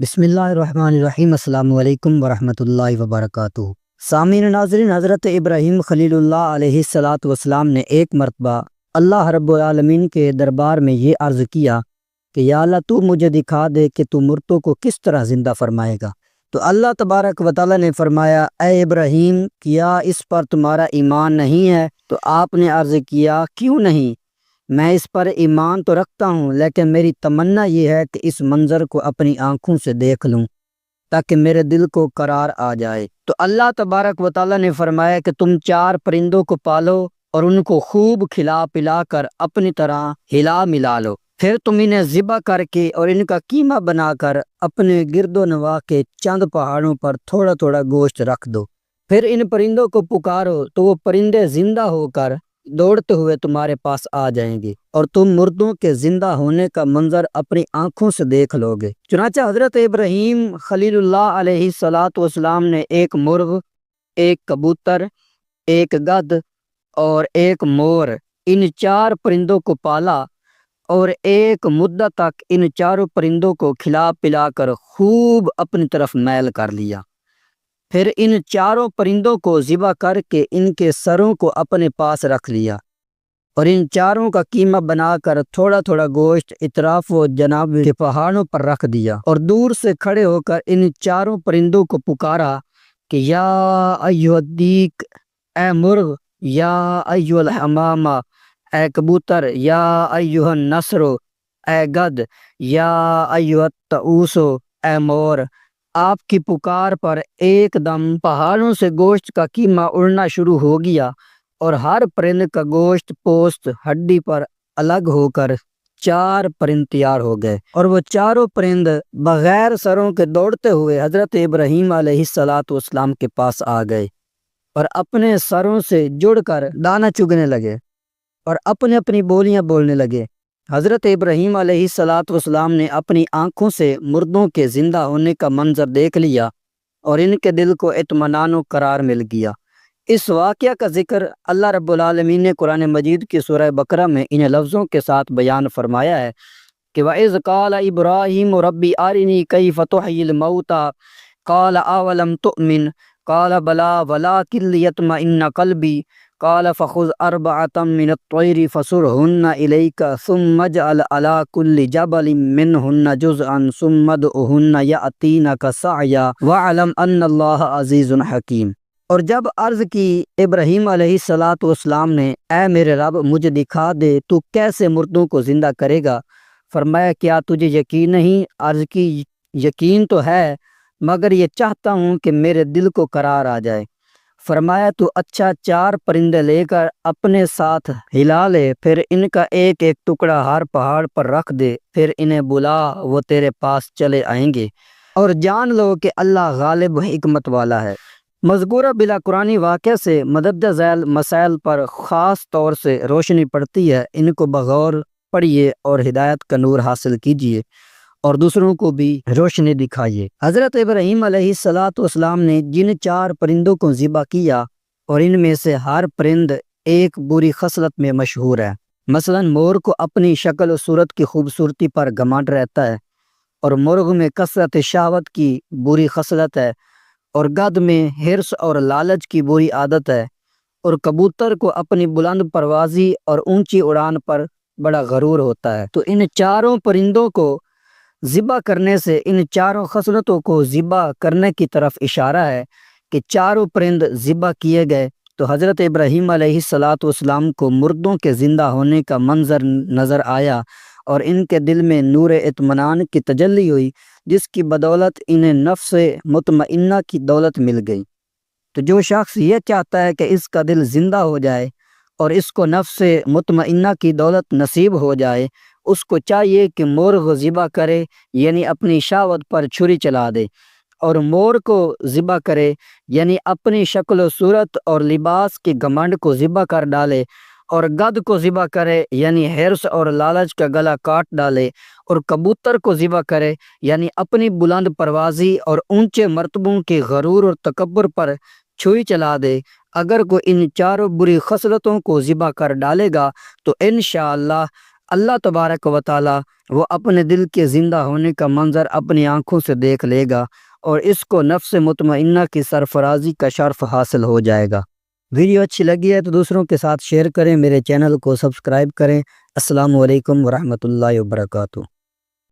بسم اللہ الرحمن الرحیم۔ السلام علیکم ورحمۃ اللہ وبرکاتہ۔ سامعین ناظرین، حضرت ابراہیم خلیل اللہ علیہ الصلاۃ والسلام نے ایک مرتبہ اللہ رب العالمین کے دربار میں یہ عرض کیا کہ یا اللہ تو مجھے دکھا دے کہ تو مردوں کو کس طرح زندہ فرمائے گا۔ تو اللہ تبارک و تعالیٰ نے فرمایا، اے ابراہیم، کیا اس پر تمہارا ایمان نہیں ہے؟ تو آپ نے عرض کیا، کیوں نہیں؟ میں اس پر ایمان تو رکھتا ہوں، لیکن میری تمنا یہ ہے کہ اس منظر کو اپنی آنکھوں سے دیکھ لوں تاکہ میرے دل کو قرار آ جائے۔ تو اللہ تبارک و تعالیٰ نے فرمایا کہ تم 4 پرندوں کو پالو اور ان کو خوب کھلا پلا کر اپنی طرح ہلا ملا لو، پھر تم انہیں ذبح کر کے اور ان کا قیمہ بنا کر اپنے گرد و نواح کے چند پہاڑوں پر تھوڑا تھوڑا گوشت رکھ دو، پھر ان پرندوں کو پکارو تو وہ پرندے زندہ ہو کر دوڑتے ہوئے تمہارے پاس آ جائیں گے اور تم مردوں کے زندہ ہونے کا منظر اپنی آنکھوں سے دیکھ لو گے۔ چنانچہ حضرت ابراہیم خلیل اللہ علیہ الصلاۃ والسلام نے ایک مرغ، ایک کبوتر، ایک گدھ اور ایک مور، ان 4 پرندوں کو پالا اور ایک مدت تک ان 4 پرندوں کو کھلا پلا کر خوب اپنی طرف میل کر لیا۔ پھر ان 4 پرندوں کو ذبح کر کے ان کے سروں کو اپنے پاس رکھ لیا اور ان 4 کا قیمہ بنا کر تھوڑا تھوڑا گوشت اطراف و جناب کے پہاڑوں پر رکھ دیا اور دور سے کھڑے ہو کر ان 4 پرندوں کو پکارا کہ یا ایھا الدیک، اے مرغ، یا ایھا الحمامہ، اے کبوتر، یا ایھا النسر، اے گدھ، یا ایھا الطاؤس، اے مور۔ آپ کی پکار پر ایک دم پہاڑوں سے گوشت کا قیمہ اڑنا شروع ہو گیا اور ہر پرند کا گوشت پوست ہڈی پر الگ ہو کر 4 پرند تیار ہو گئے اور وہ 4 پرند بغیر سروں کے دوڑتے ہوئے حضرت ابراہیم علیہ الصلاۃ والسلام کے پاس آ گئے اور اپنے سروں سے جڑ کر دانہ چگنے لگے اور اپنی اپنی بولیاں بولنے لگے۔ حضرت ابراہیم علیہ الصلاۃ والسلام نے اپنی آنکھوں سے مردوں کے زندہ ہونے کا منظر دیکھ لیا اور ان کے دل کو اطمینان و قرار مل گیا۔ اس واقعہ کا ذکر اللہ رب العالمین نے قرآن مجید کی سورہ بقرہ میں ان لفظوں کے ساتھ بیان فرمایا ہے کہ وَإِذْ قَالَ إِبْرَاهِيمُ رَبِّ أَرِنِي كَيْفَ تُحْيِي الْمَوْتَى قَالَ أَوَلَمْ تُؤْمِنْ قَالَ بَلَىٰ وَلَٰكِن لِيَطْمَئِنَّ قَلْبِي قال فخذ 4 من الطير فصرهن إليك ثم اجعل على كل جبل منهن جزءا ثم ادعهن يأتينك سعيا واعلم أن الله عزيز حكيم۔ اور جب عرض کی ابراہیم علیہ الصلاۃ والسلام نے، اے میرے رب مجھے دکھا دے تو کیسے مردوں کو زندہ کرے گا؟ فرمایا، کیا تجھے یقین نہیں؟ عرض کی، یقین تو ہے مگر یہ چاہتا ہوں کہ میرے دل کو قرار آ جائے۔ فرمایا، تو اچھا 4 پرندے لے کر اپنے ساتھ ہلا لے، پھر ان کا ایک ایک ٹکڑا ہر پہاڑ پر رکھ دے، پھر انہیں بلا، وہ تیرے پاس چلے آئیں گے، اور جان لو کہ اللہ غالب و حکمت والا ہے۔ مذکورہ بلا قرآنی واقعہ سے مدد ذیل مسائل پر خاص طور سے روشنی پڑتی ہے، ان کو بغور پڑھیے اور ہدایت کا نور حاصل کیجیے اور دوسروں کو بھی روشنی دکھائیے۔ حضرت ابراہیم علیہ الصلاۃ والسلام نے جن 4 پرندوں کو ذبح کیا اور ان میں سے ہر پرند ایک بری خصلت میں مشہور ہے۔ مثلا مور کو اپنی شکل و صورت کی خوبصورتی پر گھمنڈ رہتا ہے اور مرغ میں کثرت شہوت کی بری خصلت ہے اور گدھ میں حرص اور لالچ کی بری عادت ہے اور کبوتر کو اپنی بلند پروازی اور اونچی اڑان پر بڑا غرور ہوتا ہے۔ تو ان 4 پرندوں کو ذبح کرنے سے ان 4 خصلتوں کو ذبح کرنے کی طرف اشارہ ہے کہ 4 پرند ذبح کیے گئے تو حضرت ابراہیم علیہ الصلاۃ والسلام کو مردوں کے زندہ ہونے کا منظر نظر آیا اور ان کے دل میں نور اطمینان کی تجلی ہوئی، جس کی بدولت انہیں نفس مطمئنہ کی دولت مل گئی۔ تو جو شخص یہ چاہتا ہے کہ اس کا دل زندہ ہو جائے اور اس کو نفس مطمئنہ کی دولت نصیب ہو جائے، اس کو چاہیے کہ مرغ ذبح کرے، یعنی اپنی شہوت پر چھری چلا دے، اور مور کو ذبح کرے یعنی اپنی شکل و صورت اور لباس کے گھمنڈ کو ذبح کر ڈالے، اور گدھ کو ذبح کرے یعنی حرص اور لالچ کا گلا کاٹ ڈالے، اور کبوتر کو ذبح کرے یعنی اپنی بلند پروازی اور اونچے مرتبوں کے غرور اور تکبر پر چھری چلا دے۔ اگر کوئی ان 4 بری خصلتوں کو ذبح کر ڈالے گا تو انشاءاللہ اللہ تبارک و تعالی وہ اپنے دل کے زندہ ہونے کا منظر اپنی آنکھوں سے دیکھ لے گا اور اس کو نفس مطمئنہ کی سرفرازی کا شرف حاصل ہو جائے گا۔ ویڈیو اچھی لگی ہے تو دوسروں کے ساتھ شیئر کریں، میرے چینل کو سبسکرائب کریں۔ السلام علیکم ورحمۃ اللہ وبرکاتہ۔